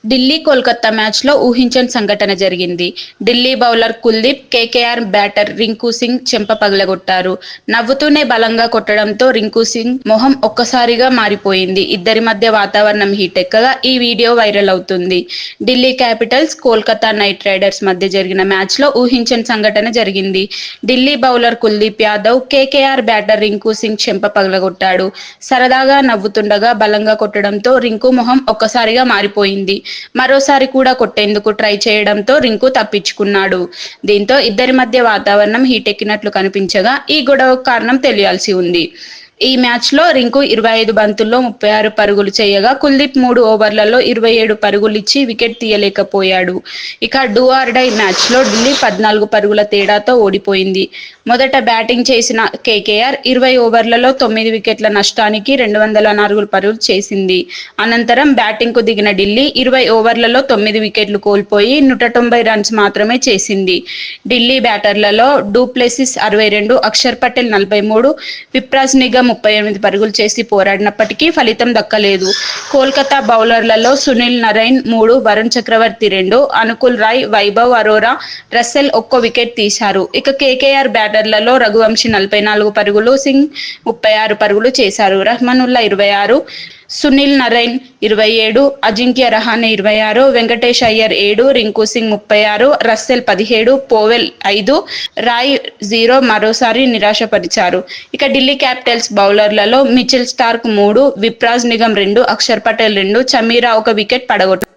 ఢిల్లీ కోల్కతా మ్యాచ్లో ఊహించని సంఘటన జరిగింది. Delhi bowler Kuldeep KKR batter Rinku Singh చెంప పగలగొట్టారు. నవ్వుతూనే బలంగా కొట్టడంతో రింకు సింగ్ మొహం ఒక్కసారిగా మారిపోయింది. ఇద్దరి మధ్య వాతావరణం హీటెక్కగా ఈ వీడియో వైరల్ అవుతుంది. Delhi Capitals Kolkata night riders మధ్య జరిగిన మ్యాచ్లో ఊహించని సంఘటన జరిగింది. Delhi bowler Kuldeep Yadav KKR batter Rinku Singh చెంప పగలగొట్టాడు. సరదాగా నవ్వుతుండగా బలంగా కొట్టడంతో రింకు మొహం ఒక్కసారిగా మారిపోయింది. మరోసారి కూడా కొట్టేందుకు ట్రై చేయడంతో రింకు తప్పించుకున్నాడు. దీంతో ఇద్దరి మధ్య వాతావరణం హీటెక్కినట్లు కనిపించగా ఈ గొడవకు కారణం తెలియాల్సి ఉంది. ఈ మ్యాచ్లో రింకు 25 బంతుల్లో 36 పరుగులు చేయగా కుల్దీప్ 3 ఓవర్లలో 27 పరుగులిచ్చి వికెట్ తీయలేకపోయాడు. ఇక డూ ఆర్ డై మ్యాచ్లో ఢిల్లీ 14 పరుగుల తేడాతో ఓడిపోయింది. మొదట బ్యాటింగ్ చేసిన కేకేఆర్ 20 ఓవర్లలో 9 వికెట్ల నష్టానికి 204 పరుగులు చేసింది. అనంతరం బ్యాటింగ్కు దిగిన ఢిల్లీ 20 ఓవర్లలో 9 వికెట్లు కోల్పోయి 190 రన్స్ మాత్రమే చేసింది. ఢిల్లీ బ్యాటర్లలో డూప్లెసిస్ 62, అక్షర్ పటేల్ 43, విప్రాజ్ నిగమ్ 38 పరుగులు చేసి పోరాడినప్పటికీ ఫలితం దక్కలేదు. కోల్కతా బౌలర్లలో సునీల్ నరైన్ 3, వరుణ్ చక్రవర్తి 2, అనుకుల్ రాయ్, వైభవ్ అరోరా, రసెల్ ఒక్కో వికెట్ తీశారు. ఇక కేకేఆర్ బ్యాటర్లలో రఘువంశీ 44 పరుగులు, సింగ్ 36 పరుగులు చేశారు. Rahmanullah 26, Sunil Narine 27, Ajinkya Rahane 26, Venkatesh Iyer 7, Rinku Singh 36, Russell 17, Powell 5, Roy 0 మరోసారి నిరాశపరిచారు. ఇక ఢిల్లీ క్యాపిటల్స్ బౌలర్లలో Mitchell Starc 3, Vipraj Nigam 2, Axar Patel 2, Chameera 1 wicket పడగొట్టారు.